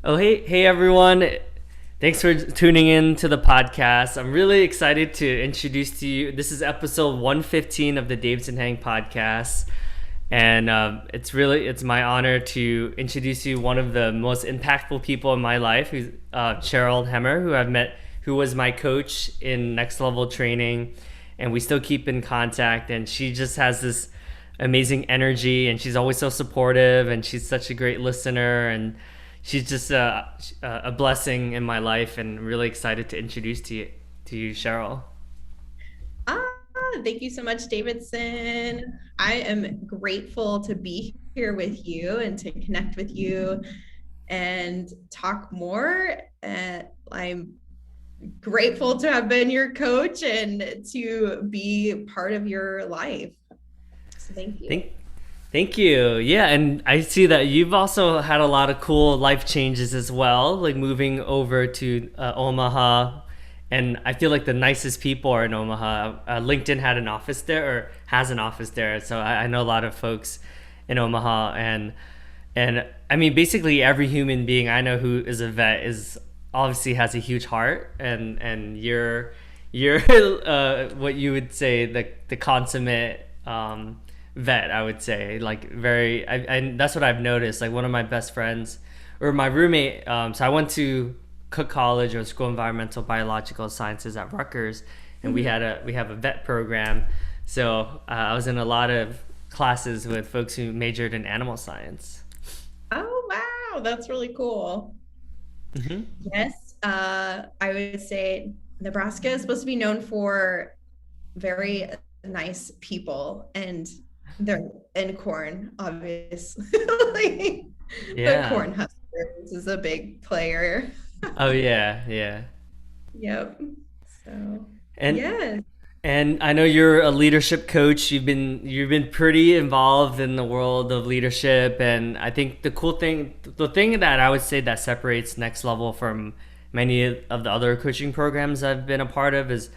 Oh, hey everyone. Thanks for tuning in to the podcast. I'm really excited to introduce to you. This is episode 115 of the Davidson Hang podcast. And it's my honor to introduce you one of the most impactful people in my life, who's Sheryl Hemmer, who I've met, who was my coach in next level training, and we still keep in contact. And she just has this amazing energy, and she's always so supportive, and she's such a great listener, and she's just a blessing in my life, and I'm really excited to introduce to you, Sheryl. Ah, Thank you so much, Davidson. I am grateful to be here with you and to connect with you and talk more. I'm grateful to have been your coach and to be part of your life. So thank you. Thank Thank you. Yeah, and I see that you've also had a lot of cool life changes as well, like moving over to Omaha. And I feel like the nicest people are in Omaha. LinkedIn had an office there, or has an office there, so I know a lot of folks in Omaha. And I mean, basically every human being I know who is a vet is obviously has a huge heart, and you're what you would say the consummate vet, I would say. Like very, and that's what I've noticed. Like one of my best friends or my roommate. So I went to Cook College, or School of Environmental Biological Sciences at Rutgers, and Mhm. we have a vet program. So I was in a lot of classes with folks who majored in animal science. Oh, wow. That's really cool. Hmm. Yes. I would say Nebraska is supposed to be known for very nice people and they're and corn, obviously. Like, the Yeah. corn huskers is a big player. Oh yeah, yeah. Yep. So And yes. And I know you're a leadership coach. You've been pretty involved in the world of leadership, and I think the thing that I would say that separates Next Level from many of the other coaching programs I've been a part of is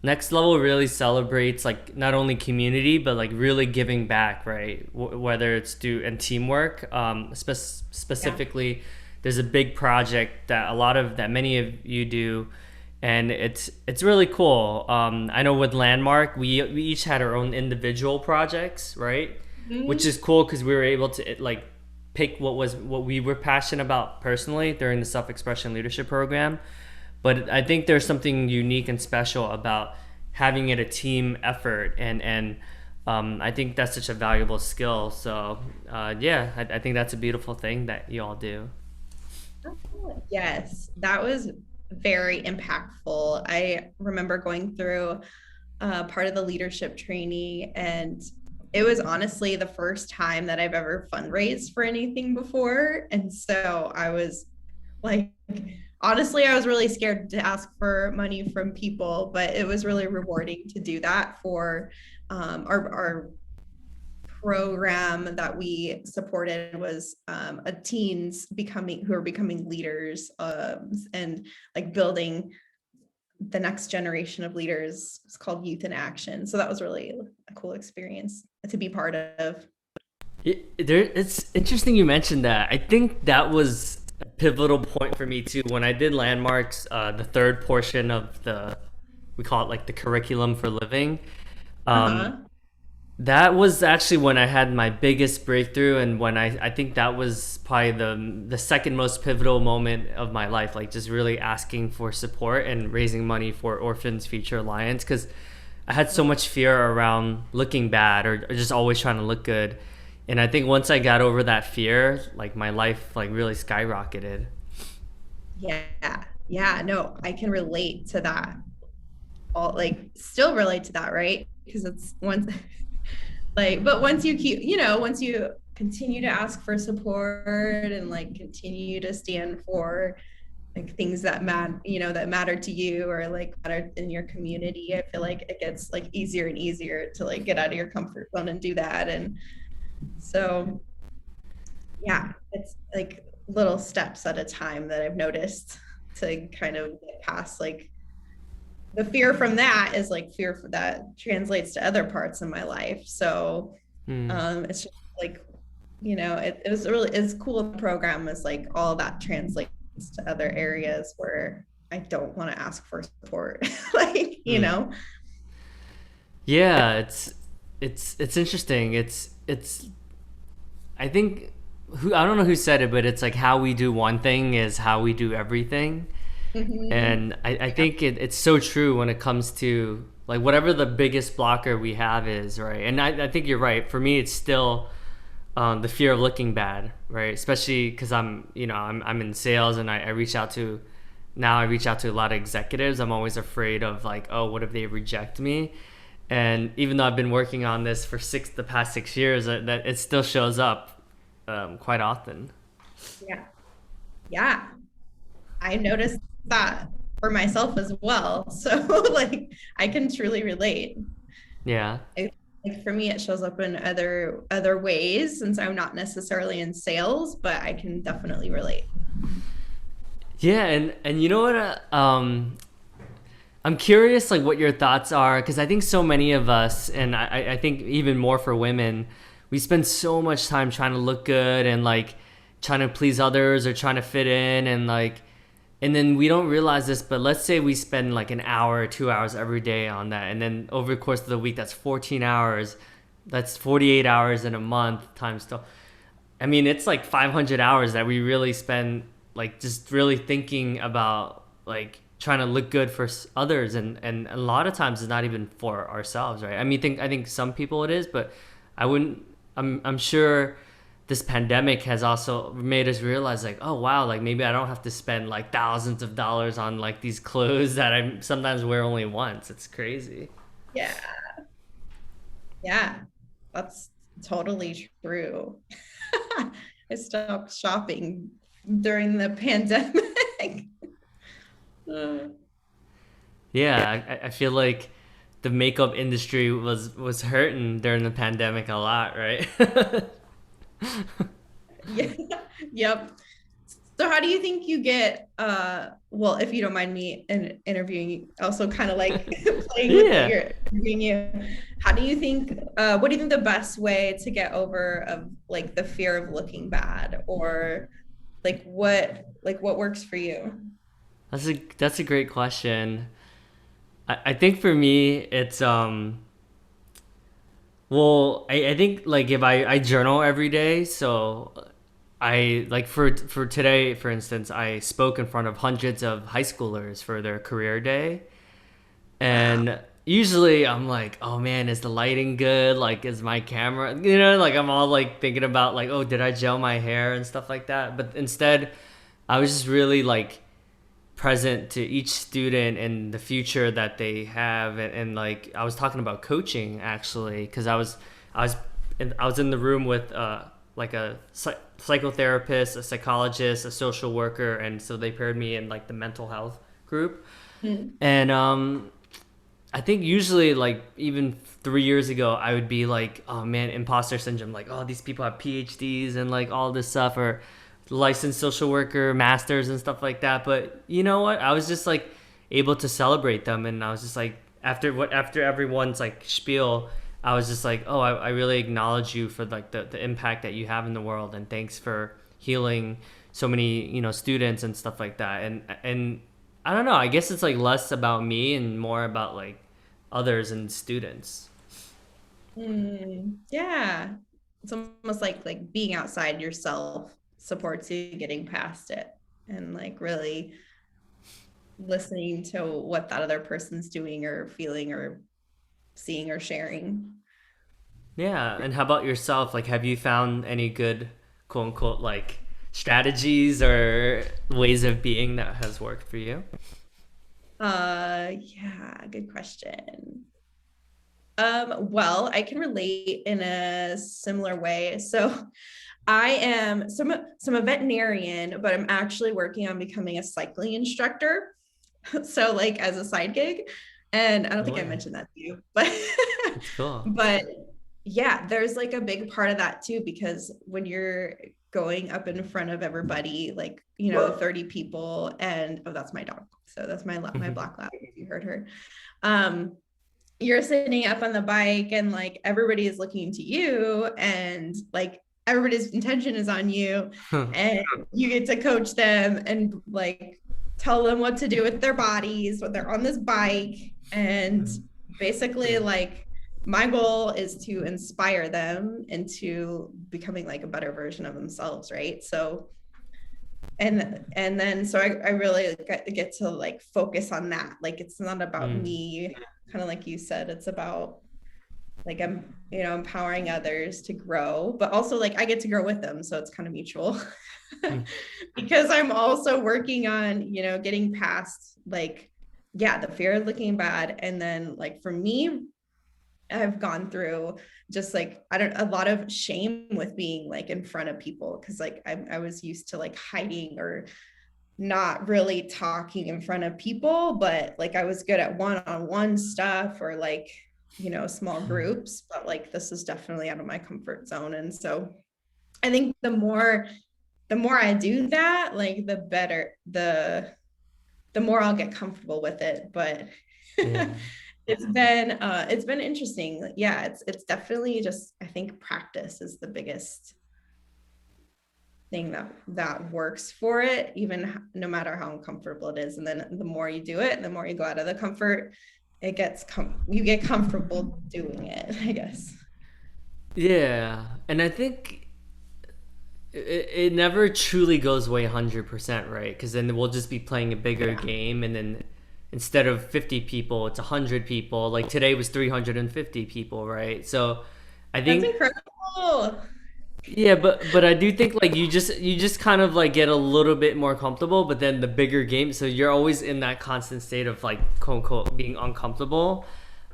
Next Level really celebrates like not only community but like really giving back, right? Whether it's and teamwork. Yeah. Specifically, there's a big project that many of you do, and it's really cool. I know with Landmark, we each had our own individual projects, right? Which Mhm. is cool because we were able to like pick what we were passionate about personally during the self expression leadership program. But I think there's something unique and special about having it a team effort, and I think that's such a valuable skill. So yeah, I think that's a beautiful thing that you all do. Yes, that was very impactful. I remember going through part of the leadership training, and it was honestly the first time that I've ever fundraised for anything before. And so I was like, honestly, I was really scared to ask for money from people, but it was really rewarding to do that for our program that we supported was a teens becoming who are becoming leaders, and like building the next generation of leaders. It's called Youth in Action. So that was really a cool experience to be part of. It's interesting you mentioned that. I think that was a pivotal point for me too when I did landmarks. The third portion of we call it like the curriculum for living. Um, Uh-huh. that was actually when I had my biggest breakthrough, and when I think that was probably the second most pivotal moment of my life. Like just really asking for support and raising money for Orphans Future Alliance, because I had so much fear around looking bad, or just always trying to look good. And I think once I got over that fear, like my life like really skyrocketed. Yeah. Yeah. No, I can relate to that. All like still relate to that, right? Because it's once like, but once you keep, once you continue to ask for support and like continue to stand for like things that matter, that matter to you or like matter in your community, I feel like it gets like easier and easier to like get out of your comfort zone and do that. And so, yeah, it's like little steps at a time that I've noticed to kind of get past like the fear from that is like fear for that translates to other parts of my life. So Hmm. it's just like it was really, it's cool. The program is like all that translates to other areas where I don't want to ask for support. like, Mm. Yeah, it's interesting. It's I think who I don't know who said it, but it's like how we do one thing is how we do everything. Mhm. And I think it's so true when it comes to like whatever the biggest blocker we have is, right? And I think you're right. For me, it's still the fear of looking bad, right? Especially because I'm in sales and I reach out to now I reach out to a lot of executives. I'm always afraid of like, oh, what if they reject me? And even though I've been working on this for the past 6 years, that it still shows up quite often. Yeah. Yeah. I noticed that for myself as well. So like I can truly relate. Yeah. I, like for me, it shows up in other ways since I'm not necessarily in sales, but I can definitely relate. Yeah, and you know what? I'm curious, like, what your thoughts are, because I think so many of us, and I think even more for women, we spend so much time trying to look good and like trying to please others or trying to fit in, and like, and then we don't realize this, but let's say we spend like an hour or 2 hours every day on that, and then over the course of the week, that's 14 hours, that's 48 hours in a month times 12. I mean, it's like 500 hours that we really spend like just really thinking about like trying to look good for others, and a lot of times it's not even for ourselves, right? I think some people it is, but I wouldn't. I'm sure this pandemic has also made us realize like, oh wow, like maybe I don't have to spend like thousands of dollars on like these clothes that I sometimes wear only once. It's crazy. Yeah. Yeah. That's totally true. I stopped shopping during the pandemic. Uh, Yeah, I feel like the makeup industry was hurting during the pandemic a lot, right? yeah. Yep. So how do you think you get well, if you don't mind me interviewing you, also kind of like playing with Yeah. your interviewing you, how do you think what do you think the best way to get over of like the fear of looking bad or like what works for you? That's a great question. I think for me it's well I think like if I journal every day, so I like for today for instance, I spoke in front of hundreds of high schoolers for their career day. Wow. And usually I'm like, oh man, is the lighting good? Like, is my camera, like I'm all like thinking about like, oh, did I gel my hair and stuff like that? But instead, I was just really like present to each student and the future that they have. And like, I was talking about coaching actually, because I was in the room with like a psychotherapist, a psychologist, a social worker, and so they paired me in like the mental health group. Mm. And I think usually like even 3 years ago I would be like, oh man, imposter syndrome, like oh these people have PhDs and like all this stuff, or licensed social worker, masters and stuff like that. But you know what? I was just like able to celebrate them, and I was just like after everyone's like spiel, I was just like, oh, I really acknowledge you for like the impact that you have in the world, and thanks for healing so many students and stuff like that. And I don't know. I guess it's like less about me and more about like others and students. Mm. Yeah. It's almost like being outside yourself supports you getting past it and like really listening to what that other person's doing or feeling or seeing or sharing. Yeah. And how about yourself? Like, have you found any good quote unquote like strategies or ways of being that has worked for you? Yeah, good question. Well, I can relate in a similar way. So I am some a veterinarian, but I'm actually working on becoming a cycling instructor. So like as a side gig. And I don't No think I way. mentioned that to you, but That's cool. but yeah, there's like a big part of that too, because when you're going up in front of everybody, like, 30 people and oh, that's my dog. So that's my black lab, if you heard her. Um, you're sitting up on the bike and like everybody is looking to you and like everybody's intention is on you, and you get to coach them and like tell them what to do with their bodies when they're on this bike. And basically, like, my goal is to inspire them into becoming like a better version of themselves, right? So and then so I really get to like focus on that. Like, it's not about Mm. me, kind of like you said, it's about like I'm, empowering others to grow, but also like I get to grow with them, so it's kind of mutual. Mm. Because I'm also working on, getting past like, yeah, the fear of looking bad. And then like for me, I've gone through just like, I don't, a lot of shame with being like in front of people, because like I was used to like hiding or not really talking in front of people, but like I was good at one-on-one stuff or like, small groups, but like this is definitely out of my comfort zone. And so I think the more I do that, like the better, the more I'll get comfortable with it. But Yeah. it's been interesting. Yeah, it's definitely just, I think practice is the biggest thing that works for it, even no matter how uncomfortable it is. And then the more you do it, the more you go out of the comfort, you get comfortable doing it, I guess. Yeah. And I think it never truly goes away 100%, right? Because then we'll just be playing a bigger Yeah, game, and then instead of 50 people, it's 100 people. Like today was 350 people, right? So I that's think, incredible. yeah, but I do think like you just kind of like get a little bit more comfortable, but then the bigger game, so you're always in that constant state of like quote unquote being uncomfortable.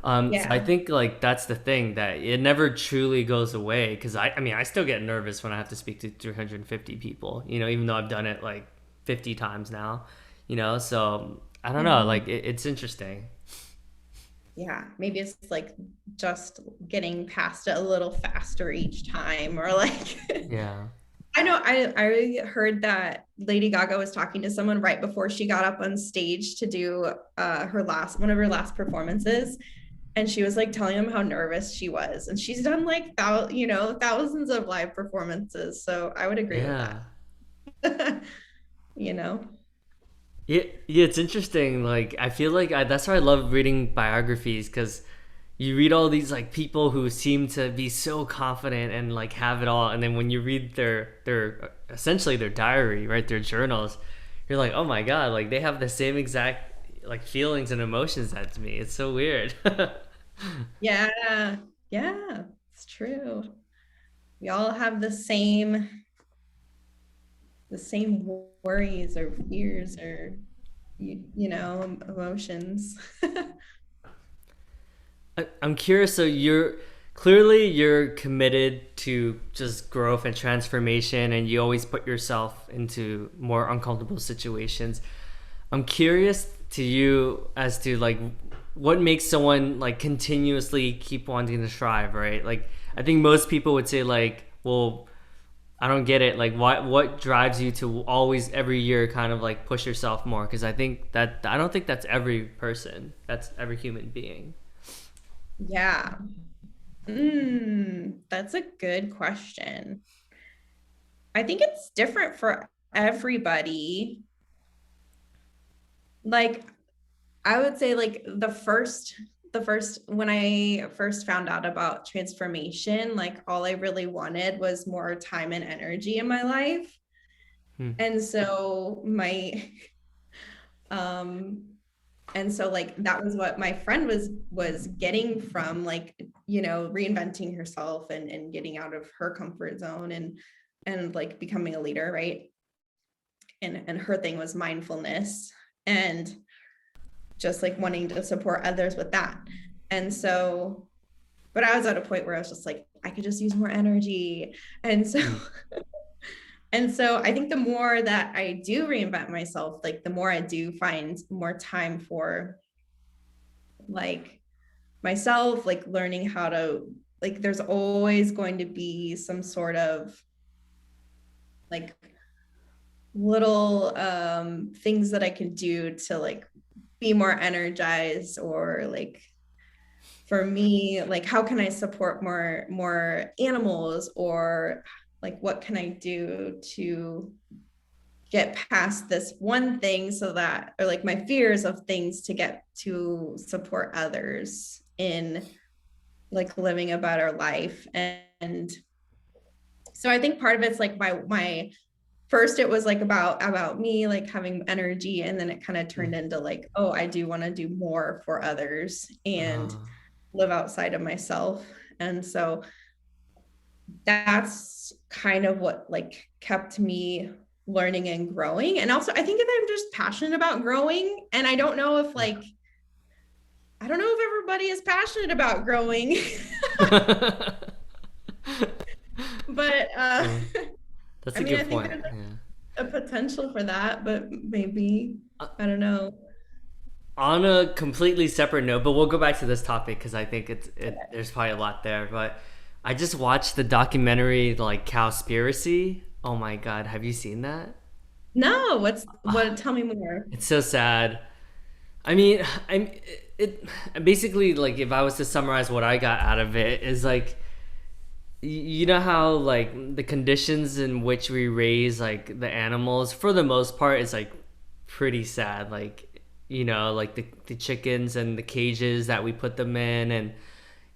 So I Yeah. think like that's the thing, that it never truly goes away, because I mean I still get nervous when I have to speak to 350 people, even though I've done it like 50 times now, so I don't know, Mhm. like it's interesting. Yeah, maybe it's like just getting past it a little faster each time, or like Yeah. I know I heard that Lady Gaga was talking to someone right before she got up on stage to do her last one of her last performances, and she was like telling him how nervous she was, and she's done like thousands of live performances, so I would agree with Yeah. that. you know Yeah, yeah, it's interesting. Like, I feel like that's why I love reading biographies, because you read all these like people who seem to be so confident and like have it all, and then when you read their essentially their diary, right, their journals, you're like, oh my god, like they have the same exact like feelings and emotions as me. It's so weird. yeah, yeah, it's true. We all have the same worries or fears or emotions. I'm curious. So you're committed to just growth and transformation, and you always put yourself into more uncomfortable situations. I'm curious to you as to like what makes someone like continuously keep wanting to strive, right? Like I think most people would say like, well, I don't get it. Like what drives you to always every year kind of like push yourself more? Because I don't think that's every person. That's every human being. Yeah. That's a good question. I think it's different for everybody. Like, I would say like the first when I first found out about transformation, like all I really wanted was more time and energy in my life. Hmm. And so my um and so like that was what my friend was getting from like reinventing herself and getting out of her comfort zone and like becoming a leader, right? And her thing was mindfulness and just like wanting to support others with that. And so, but I was at a point where I was just like, I could just use more energy. And so Hmm. and so I think the more that I do reinvent myself, like the more I do find more time for like myself, like learning how to, like there's always going to be some sort of like little things that I can do to like be more energized, or like for me, like how can I support more animals, or like what can I do to get past this one thing so that, or like my fears of things to get to support others in like living a better life. And so I think part of it's like my first it was like about me like having energy, and then it kind of turned into like, oh, I do want to do more for others and Uh, live outside of myself. And so that's kind of what like kept me learning and growing. And also I think that I'm just passionate about growing, and I don't know if like I don't know if everybody is passionate about growing. But uh, that's I a mean, I good think point. there's Yeah. a potential for that, but maybe I don't know. On a completely separate note, but we'll go back to this topic because I think there's probably a lot there. But I just watched the documentary like Cowspiracy. Oh my god, have you seen that? No, what, tell me more. It's so sad. I mean, it basically like if I was to summarize what I got out of it is like you know how like the conditions in which we raise like the animals for the most part is like pretty sad, like you know like the chickens and the cages that we put them in, and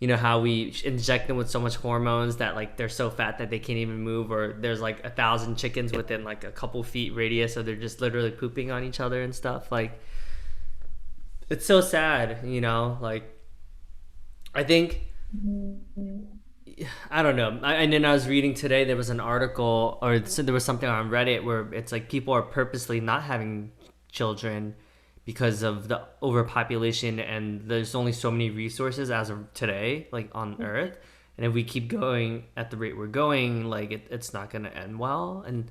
you know how we inject them with so much hormones that like they're so fat that they can't even move, or there's like 1,000 chickens within like a couple feet radius, so they're just literally pooping on each other and stuff. Like it's so sad, you know, like I think I don't know. And then I was reading today, there was an article, or so there was something on Reddit where it's like people are purposely not having children because of the overpopulation, and there's only so many resources as of today, like on Earth. And if we keep going at the rate we're going, like it's not going to end well. And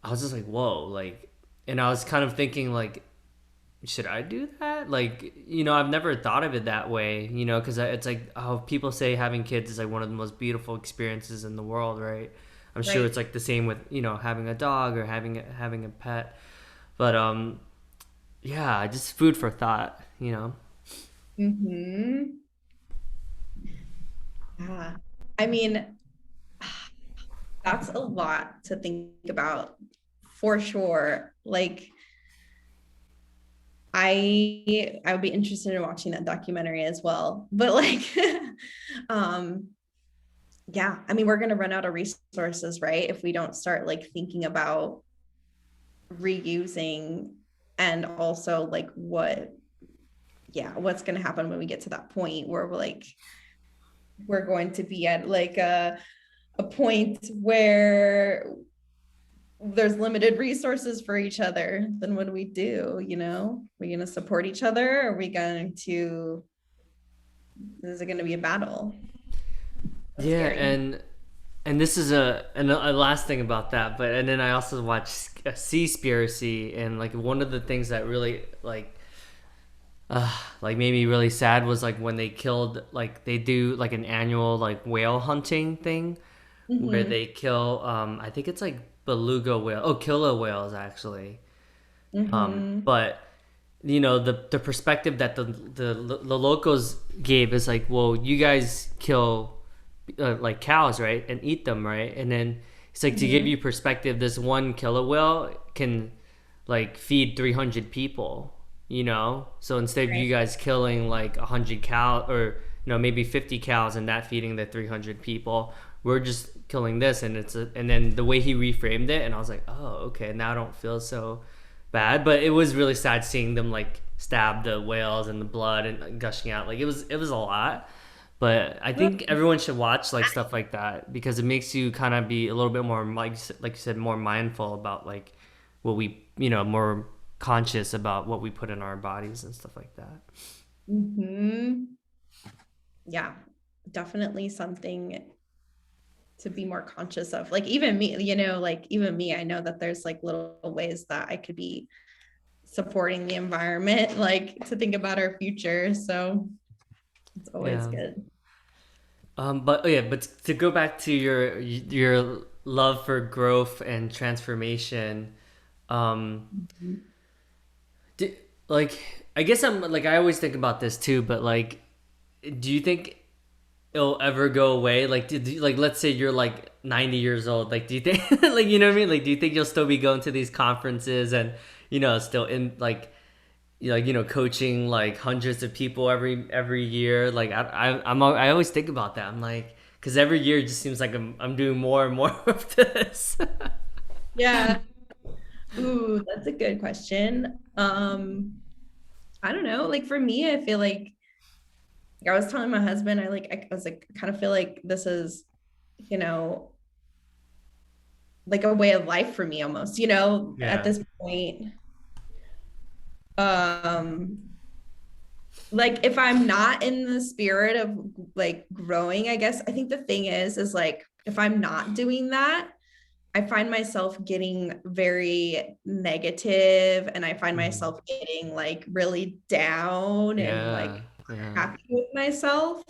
I was just like, whoa, like, and I was kind of thinking, like, should I do that? Like, you know, I've never thought of it that way, you know, because it's like, oh, people say having kids is like one of the most beautiful experiences in the world, right? I'm sure Right. it's like the same with, you know, having a dog or having a pet. But yeah, just food for thought, you know. Mm-hmm. Yeah. I mean, that's a lot to think about for sure. Like I would be interested in watching that documentary as well. But like um yeah, I mean we're going to run out of resources, right? If we don't start like thinking about reusing, and also like what, yeah, what's going to happen when we get to that point where we're like we're going to be at like a point where there's limited resources for each other. Then what do we do? You know, are we going to support each other? Are we going to, is it going to be a battle? That's Yeah, scary. and this is a last thing about that, but and then I also watched a Seaspiracy, and like one of the things that really like made me really sad was like when they killed, like they do like an annual like whale hunting thing where Mm-hmm. they kill I think it's like beluga whale, oh killer whales actually, Mm-hmm. but you know the perspective that the locals gave is like, well, you guys kill like cows, right, and eat them, right, and then it's like to give Mm-hmm. you perspective, this one killer whale can like feed 300 people, you know, so instead of you Right. guys killing like 100 cow, or you know maybe 50 cows and that feeding the 300 people, we're just killing this. And and then the way he reframed it, and I was like, oh, okay, now I don't feel so bad. But it was really sad seeing them like stab the whales and the blood and gushing out, like it was a lot. But I think everyone should watch like stuff like that because it makes you kind of be a little bit more, like you said, more mindful about like what we, you know, more conscious about what we put in our bodies and stuff like that. Mm-hmm. Yeah, definitely something to be more conscious of. Like even me, you know, like even me, I know that there's like little ways that I could be supporting the environment, like to think about our future. So it's always Yeah. good. But oh yeah, but to go back to your love for growth and transformation, um, do, like I guess I'm like I always think about this too, but like, do you think it'll ever go away? Like, like let's say you're like 90 years old, like do you think like you know what I mean? Like do you think you'll still be going to these conferences and still in coaching like hundreds of people every year? Like I always think about that. I'm like, because every year it just seems like I'm doing more and more of this. Yeah. Ooh, that's a good question. I don't know. Like for me, I feel like I was telling my husband, I was like, I kind of feel like this is, you know, like a way of life for me almost, at Yeah. this point. Um, like if I'm not in the spirit of like growing, I guess I think the thing is like if I'm not doing that, I find myself getting very negative and I find Mhm. myself getting like really down and like Yeah. Yeah. happy with myself.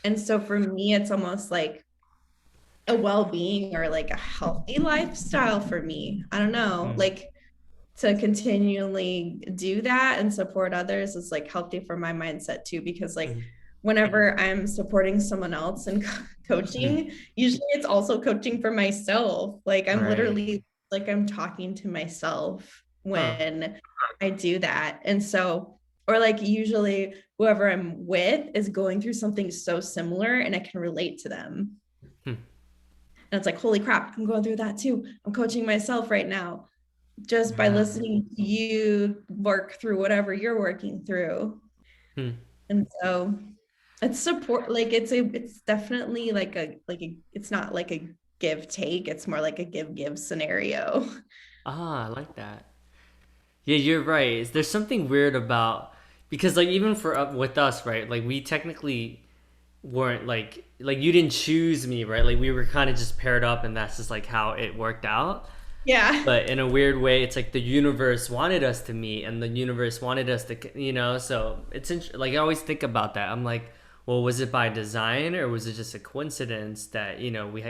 And so for me, it's almost like a well-being or like a healthy lifestyle for me. I don't know, Mm. like to continually do that and support others is like healthy for my mindset too, because like Mm. whenever I'm supporting someone else and Mm. coaching, usually it's also coaching for myself. Like I'm Right. literally like I'm talking to myself Huh. when I do that. And so, or like usually whoever I'm with is going through something so similar and I can relate to them. Hmm. And it's like, holy crap, I'm going through that too. I'm coaching myself right now just by Yeah. listening to you work through whatever you're working through. Hmm. And so it's support, like it's definitely it's not like a give take, it's more like a give scenario. Ah, I like that. Yeah, you're right. There's something weird about, because like even for with us, right? Like we technically weren't like you didn't choose me, right? Like we were kind of just paired up, and that's just like how it worked out. Yeah. But in a weird way, it's like the universe wanted us to meet, and the universe wanted us to, So it's like I always think about that. I'm like, well, was it by design, or was it just a coincidence that we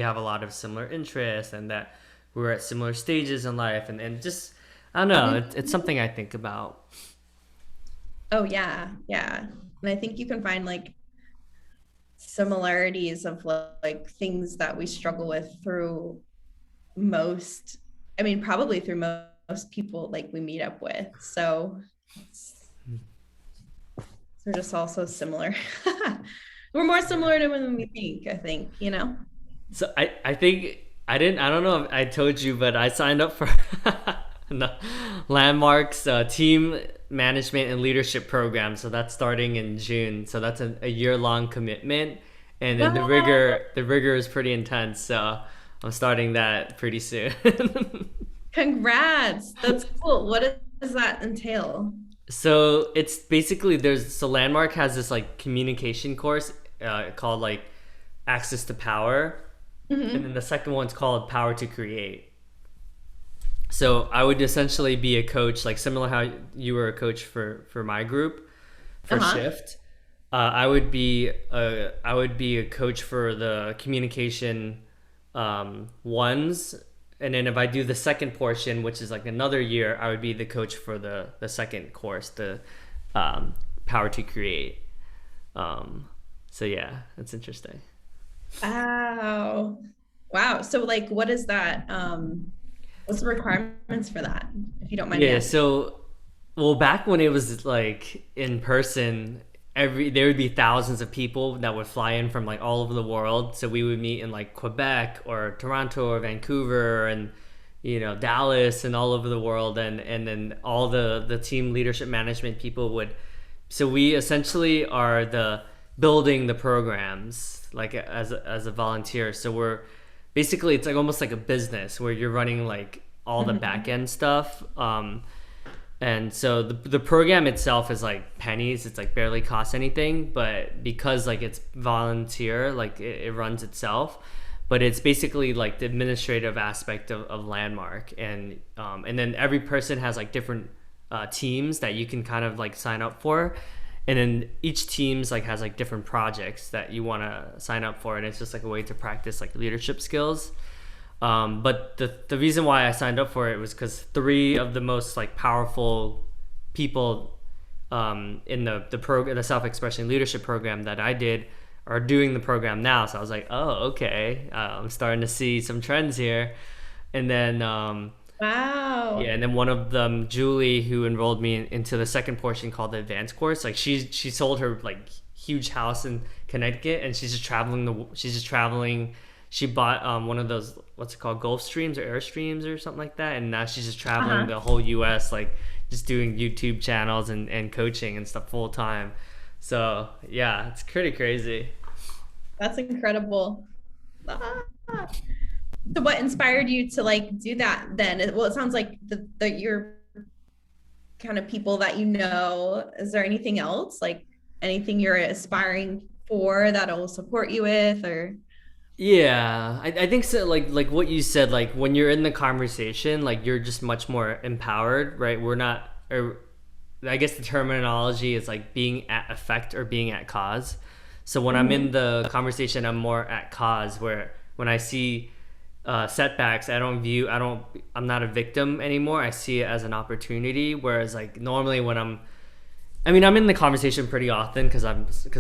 have a lot of similar interests, and that we're at similar stages in life, and just I don't know. It's something I think about. Oh yeah, yeah. And I think you can find like similarities of like things that we struggle with through most, I mean, probably through most people like we meet up with. So they're just all so similar. We're more similar to when we think, I think. So I think I don't know if I told you, but I signed up for no, Landmark's team management and leadership program. So that's starting in June. So that's a year long commitment, and then Wow. the rigor is pretty intense. So I'm starting that pretty soon. Congrats. That's cool. What does that entail? So it's basically Landmark has this like communication course called like Access to Power, and then Mm-hmm. the second one's called Power to Create. So I would essentially be a coach, like similar how you were a coach for my group for Uh-huh. Shift. I would be a coach for the communication ones, and then if I do the second portion, which is like another year, I would be the coach for the second course, the Power to Create. Um, so yeah, that's interesting. Wow. Wow. So like what is that? What's the requirements for that, if you don't mind me Yeah, asking? so well, back when it was like in person, there would be thousands of people that would fly in from like all over the world. So we would meet in like Quebec or Toronto or Vancouver and Dallas and all over the world, and then all the team leadership management people would. So we essentially are the building the programs like as a volunteer. So we're basically, it's like almost like a business where you're running like all the back Mhm. end stuff. And so the program itself is like pennies. It's like barely costs anything, but because like it's volunteer, like it runs itself. But it's basically like the administrative aspect of Landmark, and then every person has like different teams that you can kind of like sign up for, and then each team's like has like different projects that you want to sign up for, and it's just like a way to practice like leadership skills. But the reason why I signed up for it was because three of the most like powerful people in the self expression leadership program that I did are doing the program now. So I was like, oh, okay, I'm starting to see some trends here. And then yeah, Wow. and then one of them, Julie, who enrolled me into the second portion called the advanced course, like she sold her like huge house in Connecticut, and she's just traveling. She bought one of those, what's it called, Gulf Streams or Airstreams or something like that, and now she's just traveling Uh-huh. the whole U.S. like just doing YouTube channels and coaching and stuff full time. So yeah, it's pretty crazy. That's incredible. Ah. So what inspired you to like do that then? Well, it sounds like the your kind of people that you know. Is there anything else? Like anything you're aspiring for that will support you with or Yeah, I think so. Like what you said, like when you're in the conversation, like you're just much more empowered, right? We're not, or I guess the terminology is like being at effect or being at cause. So when I'm in Mhm. the conversation, I'm more at cause. Where when I see setbacks, I'm not a victim anymore. I see it as an opportunity. Whereas like normally when I'm in the conversation pretty often because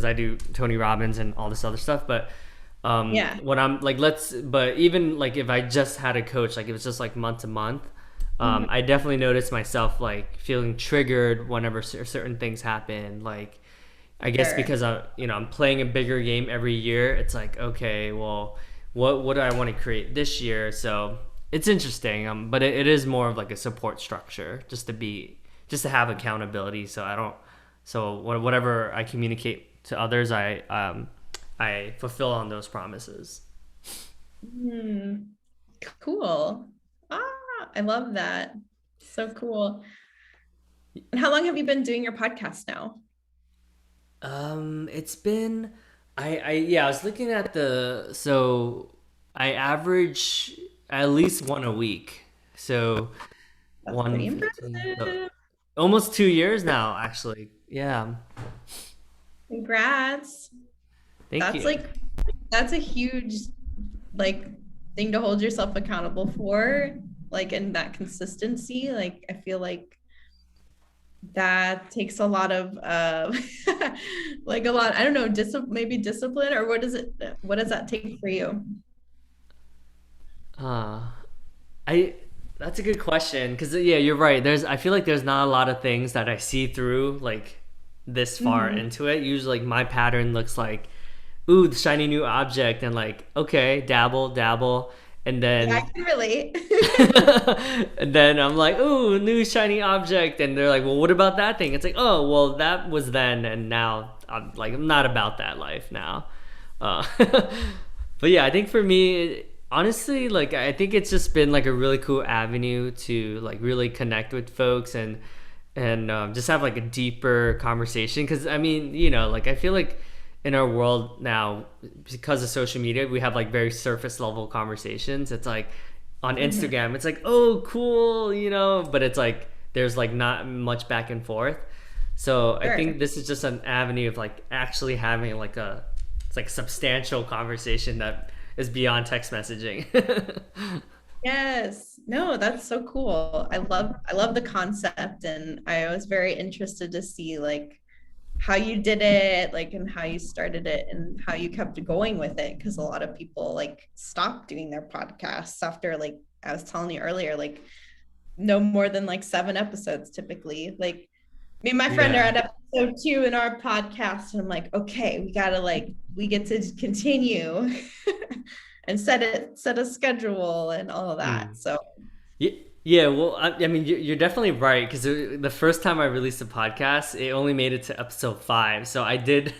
I do Tony Robbins and all this other stuff. But Yeah. when I'm like, but even like if I just had a coach, like it was just like month to month, Mhm. I definitely noticed myself like feeling triggered whenever certain things happen. Like, I guess Sure. because I'm playing a bigger game every year. It's like, okay, well, what do I want to create this year? So it's interesting. But it is more of like a support structure, just to have accountability. So I don't, so whatever I communicate to others, I fulfill on those promises. Hmm. Cool. Ah, I love that. So cool. And how long have you been doing your podcast now? It's been, yeah, I was looking at so I average at least one a week. So That's pretty 115, so impressive. almost 2 years now, actually. Yeah. Congrats. Thank That's you. like that's a huge like thing to hold yourself accountable for, like in that consistency. Like I feel like that takes a lot of like a lot, I don't know, maybe discipline or what does that take for you? Uh, I That's a good question because yeah, you're right. I feel like there's not a lot of things that I see through like this far Mm-hmm. into it. Usually, like my pattern looks like, ooh, the shiny new object, and like, okay, dabble, dabble, and Yeah, I then can relate. and then I'm like, ooh, new shiny object, and they're like, well, what about that thing? It's like, oh, well, that was then, and now I'm not about that life now. But yeah, I think for me, honestly, like I think it's just been like a really cool avenue to like really connect with folks and just have like a deeper conversation. Because I mean, like I feel like in our world now, because of social media, we have like very surface level conversations. It's like on Mhm. Instagram, it's like, oh, cool, but it's like there's like not much back and forth. So I Sure. think this is just an avenue of like actually having like it's like substantial conversation that is beyond text messaging. Yes. No, that's so cool. I love the concept and I was very interested to see like how you did it, like and how you started it and how you kept going with it because a lot of people like stop doing their podcasts after like I was telling you earlier like no more than like 7 episodes typically. Like me and my friend are Yeah. at episode 2 in our podcast and I'm like, okay, we get to continue and set a schedule and all of that. Mm. So Yeah, yeah. Well, I mean, you're definitely right because the first time I released a podcast, it only made it to episode 5. So I did,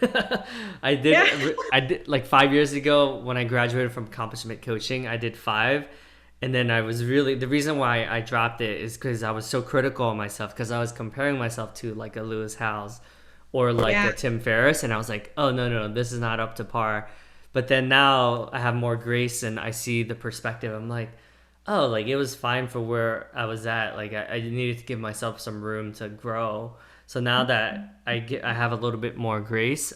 yeah. I did like 5 years ago when I graduated from accomplishment coaching. I did 5, and then I was really the reason why I dropped it is because I was so critical of myself because I was comparing myself to like a Lewis Howes or like Yeah. a Tim Ferriss, and I was like, oh no, no, this is not up to par. But then now I have more grace and I see the perspective. I'm like, oh, like it was fine for where I was at. Like I needed to give myself some room to grow. So now that I have a little bit more grace,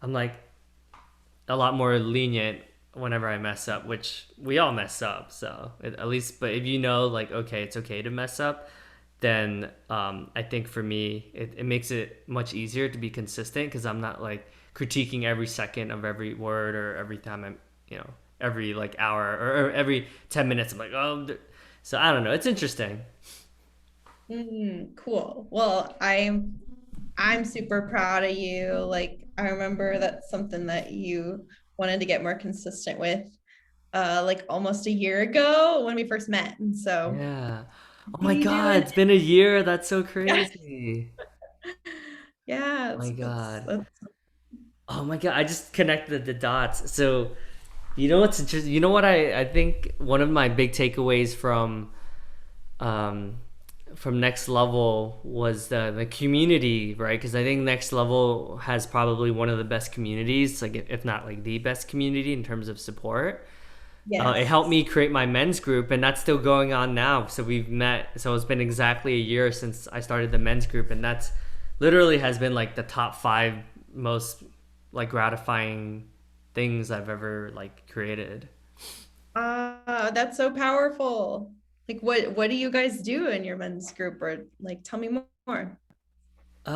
I'm like a lot more lenient whenever I mess up, which we all mess up. So at least, but if like, okay, it's okay to mess up, then I think for me, it makes it much easier to be consistent because I'm not like critiquing every second of every word, or every time I'm, every like hour, or every 10 minutes I'm like, oh. So I don't know, it's interesting. Cool. Well, I'm super proud of you. Like I remember that's something that you wanted to get more consistent with like almost a year ago when we first met. And so Yeah. Oh see my you god, doing it's been a year. That's so yeah. crazy. Yeah, Oh my that's god. that's Oh my god, I just connected the dots. So, you know what's interesting? You know what I think one of my big takeaways um from Next Level was the community, right? Because I think Next Level has probably one of the best communities, like if not like the best community in terms of support. It helped yes. me create my men's group, and that's still going on now. So we've met. So it's been exactly a year since I started the men's group, and that's literally has been like the top five most like gratifying things I've ever like created. That's so powerful. Like what do you guys do in your men's group or like tell me more.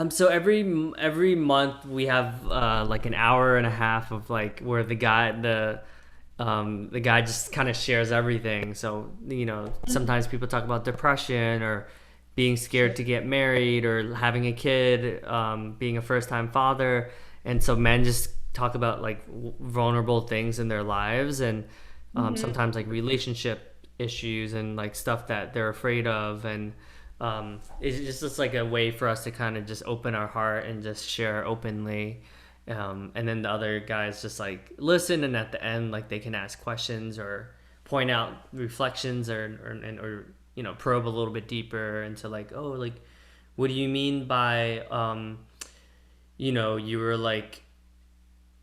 So every month we have like an hour and a half of like where the guy just kind of shares everything. So sometimes people talk about depression, or being scared Sure. to get married, or having a kid, being a first time father, and so men just talk about like vulnerable things in their lives, and Mhm. sometimes like relationship issues and like stuff that they're afraid of, and it's just like a way for us to kind of just open our heart and just share openly. And then the other guys just like listen, and at the end like they can ask questions or point out reflections, or probe a little bit deeper into like, oh, like what do you mean by you were like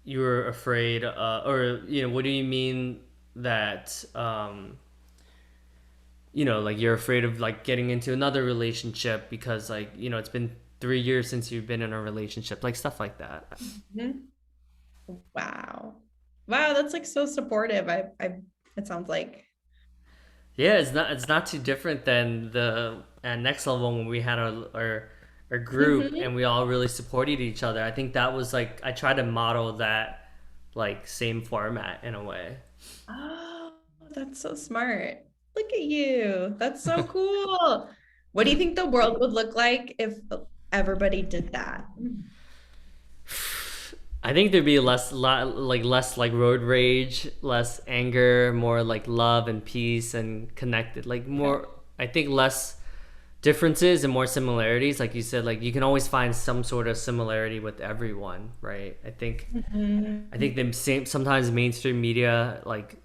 you were afraid, or what do you mean that like you're afraid of like getting into another relationship because like it's been 3 years since you've been in a relationship, like stuff like that. Mhm. Wow. Wow, that's like so supportive. I it sounds like. Yeah, it's not too different than the at Next Level when we had our group Mhm. and we all really supported each other. I think that was like I tried to model that like same format in a way. Oh, that's so smart. Look at you. That's so cool. What do you think the world would look like if everybody did that? I think there'd be less like road rage, less anger, more like love and peace and connected. Like Yeah. more, I think less differences and more similarities. Like you said, like you can always find some sort of similarity with everyone, right? I think Mhm. the same sometimes mainstream media like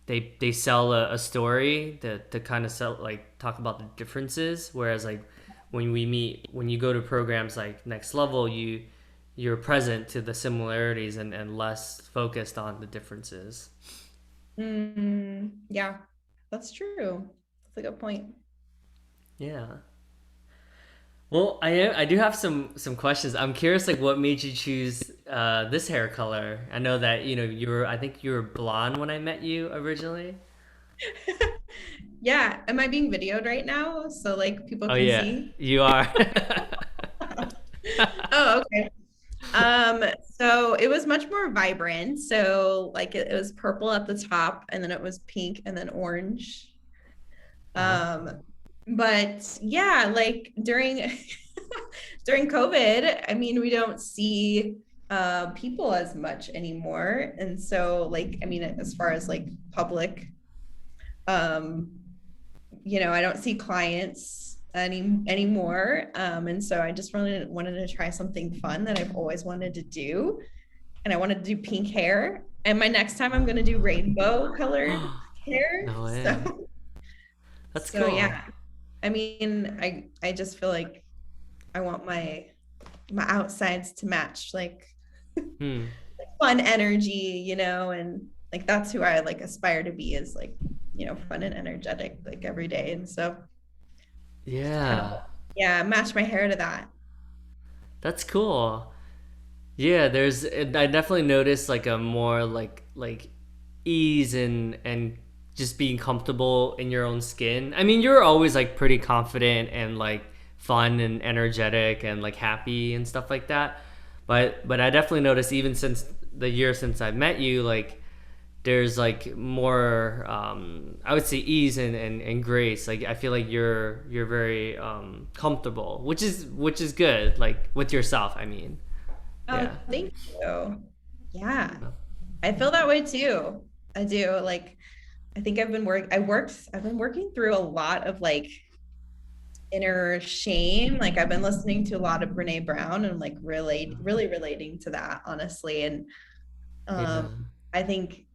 they sell a story to kind of sell like talk about the differences, whereas like when you go to programs like Next Level, you're present to the similarities, and less focused on the differences. Yeah, that's true. That's a good point. Yeah. Well, I do have some questions. I'm curious, like, what made you choose this hair color? I know that I think you were blonde when I met you originally. Yeah, am I being videoed right now so like people Oh can yeah, see? you are. Oh, okay. So it was much more vibrant. So like it was purple at the top and then it was pink and then orange. Uh-huh. Um, but yeah, like during during COVID, I mean, we don't see people as much anymore. And so like, I mean, as far as like public, um, I don't see clients anymore. And so I just really wanted to try something fun that I've always wanted to do. And I wanted to do pink hair. And my next time I'm gonna do rainbow colored hair. No way. So That's so yeah. cool. I mean, I just feel like I want my outsides to match like Hmm. fun energy, and like that's who I like aspire to be is like, fun and energetic like every day. And so just kind of Yeah. yeah, match my hair to that. That's cool. Yeah, I definitely noticed like a more like ease and just being comfortable in your own skin. I mean, you're always like pretty confident and like fun and energetic and like happy and stuff like that. but I definitely noticed even since the year since I met you, like there's like more I would say ease and grace. Like I feel like you're very comfortable, which is good, like with yourself, I mean. Oh, Yeah. thank you. Yeah, I feel that way too. I do. Like, I think I've been working through a lot of like inner shame. Like I've been listening to a lot of Brene Brown and like really relating to that, honestly. And Yeah. I think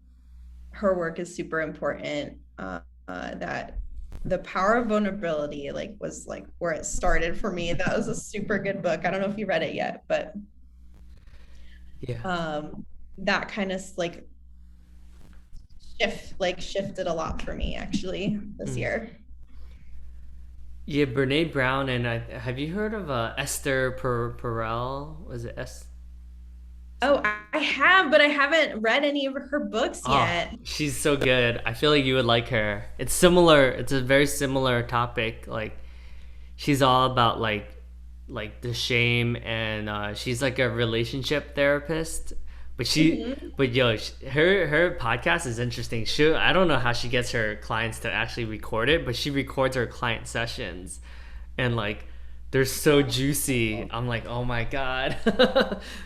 her work is super important. That the power of vulnerability like was like where it started for me. That was a super good book. I don't know if you read it yet, but Yeah. um that kind of like shifted a lot for me actually this Mm. year. Yeah, Brene Brown, and have you heard of Esther Perel? Was it S? Oh, I have, but I haven't read any of her books Oh, yet. she's so good. I feel like you would like her. It's similar. It's a very similar topic. Like she's all about like the shame, and she's like a relationship therapist. But Mhm. but yo, her podcast is interesting. I don't know how she gets her clients to actually record it, but she records her client sessions, and like they're so juicy. I'm like, oh my god.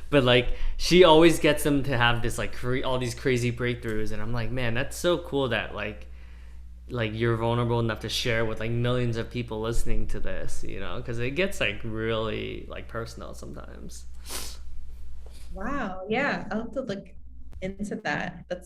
But like she always gets them to have this like all these crazy breakthroughs, and I'm like, man, that's so cool that like you're vulnerable enough to share with like millions of people listening to this, because it gets like really like personal sometimes. Wow. Yeah, I'll have to look into that. That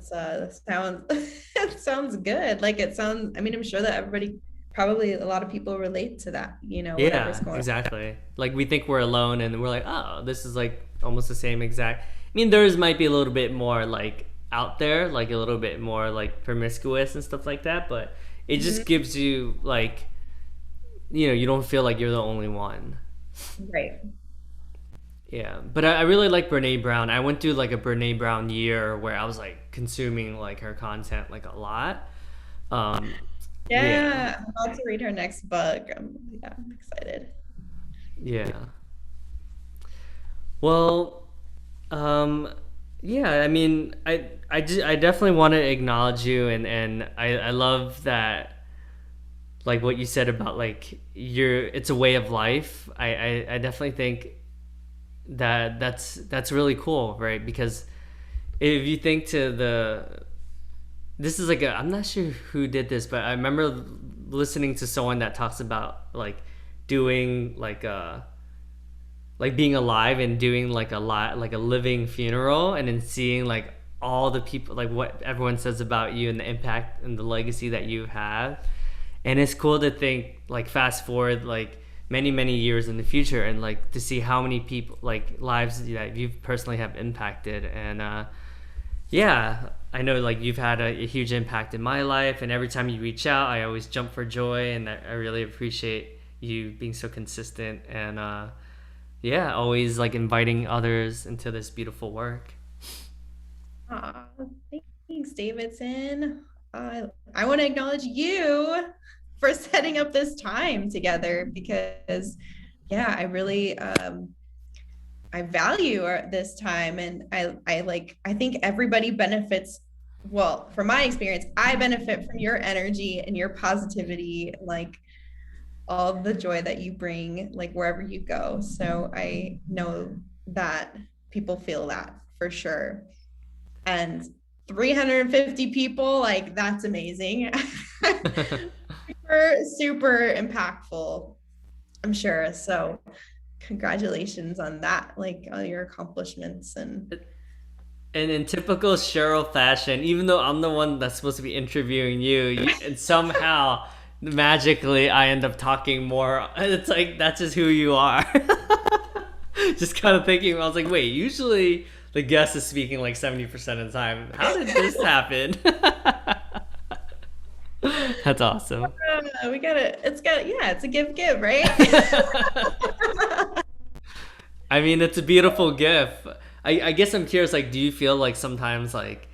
sounds it sounds good. Like it sounds, I mean, I'm sure that everybody probably a lot of people relate to that, whatever's Yeah, going on. exactly. Like we think we're alone, and we're like, oh, this is like almost the same exact. I mean, theirs might be a little bit more like out there, like a little bit more like promiscuous and stuff like that, but it just Mhm. gives you like, you don't feel like you're the only one. Right. Yeah, but I really like Brene Brown. I went through like a Brene Brown year where I was like consuming like her content like a lot. Um, yeah, Yeah, I'm about to read her next book. Yeah, I'm excited. yeah. Well, um, yeah. I mean, I definitely want to acknowledge you, and I love that like what you said about like it's a way of life. I definitely think that that's really cool, right? Because if you think to the this is like I'm not sure who did this, but I remember listening to someone that talks about like doing like being alive and doing like like a living funeral, and then seeing like all the people, like what everyone says about you and the impact and the legacy that you have. And it's cool to think like fast forward like many years in the future, and like to see how many people like lives that you personally have impacted. And yeah, I know like you've had a huge impact in my life, and every time you reach out I always jump for joy, and I really appreciate you being so consistent, and yeah, always like inviting others into this beautiful work. Aw, thanks, Davidson. I want to acknowledge you for setting up this time together because, yeah, I value this time, and I think everybody benefits. Well, from my experience, I benefit from your energy and your positivity, like all the joy that you bring, like wherever you go. So I know that people feel that for sure. And 350 people, like that's amazing. Super impactful, I'm sure. So congratulations on that, like on your accomplishments. And And in typical Cheryl fashion, even though I'm the one that's supposed to be interviewing you, and somehow magically I end up talking more. It's like that's just who you are. Just kind of thinking, I was like, wait, usually the guest is speaking like 70% of the time. How did this happen? That's awesome. we gotta, yeah, it's a give, right? I mean, it's a beautiful gift. I guess I'm curious. Like, do you feel like sometimes like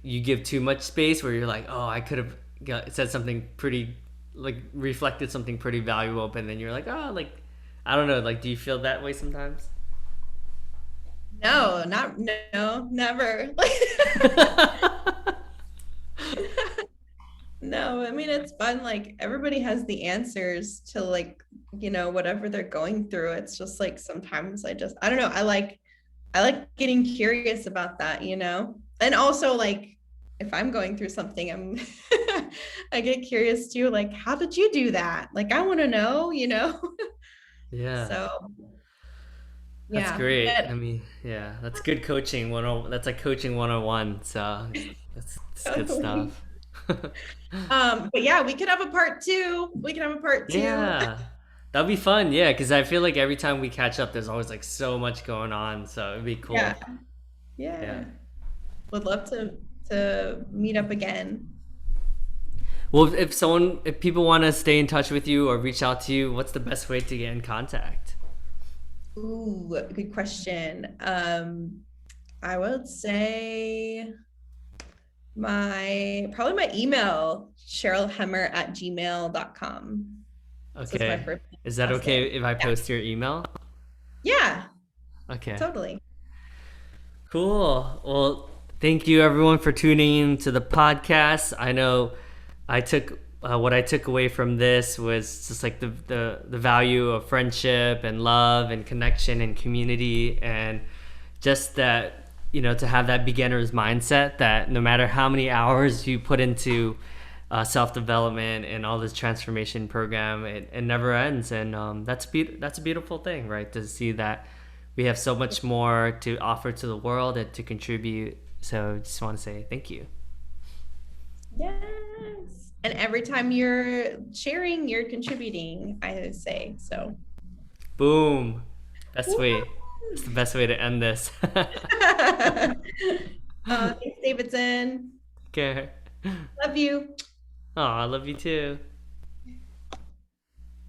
you give too much space, where you're like, oh, I could have said something pretty, like reflected something pretty valuable, but then you're like, oh, like I don't know. Like, do you feel that way sometimes? No, not no, never. No, I mean it's fun. Like everybody has the answers to like, whatever they're going through. It's just like sometimes I don't know, I like getting curious about that. And also like if I'm going through something, I get curious too, like, how did you do that? Like I want to know. Yeah. So That's yeah. great. But I mean, yeah, that's good coaching. That's like coaching 101. So that's good totally. stuff. But yeah, we could have a part two. We can have a part two. Yeah, that'd be fun. Yeah, because I feel like every time we catch up, there's always like so much going on. So it'd be Yeah. cool. Yeah. Yeah. Would love to meet up again. Well, if people want to stay in touch with you or reach out to you, what's the best way to get in contact? Ooh, good question. I would say my email, CherylHemmer@gmail.com. So it's my Okay. first Is that last name. okay if I Yeah. post your email? Yeah, Okay. totally. Cool. Well, thank you everyone for tuning in to the podcast. I know I took what I took away from this was just like the value of friendship and love and connection and community, and just that, to have that beginner's mindset that no matter how many hours you put into self-development and all this transformation program, it never ends. And that's a beautiful thing, right? To see that we have so much more to offer to the world and to contribute. So just want to say thank you. Yes. And every time you're sharing, you're contributing, I say. So, Boom. Best woo. way. It's the best way to end this. Thanks, Davidson. Okay. Love you. Oh, I love you too.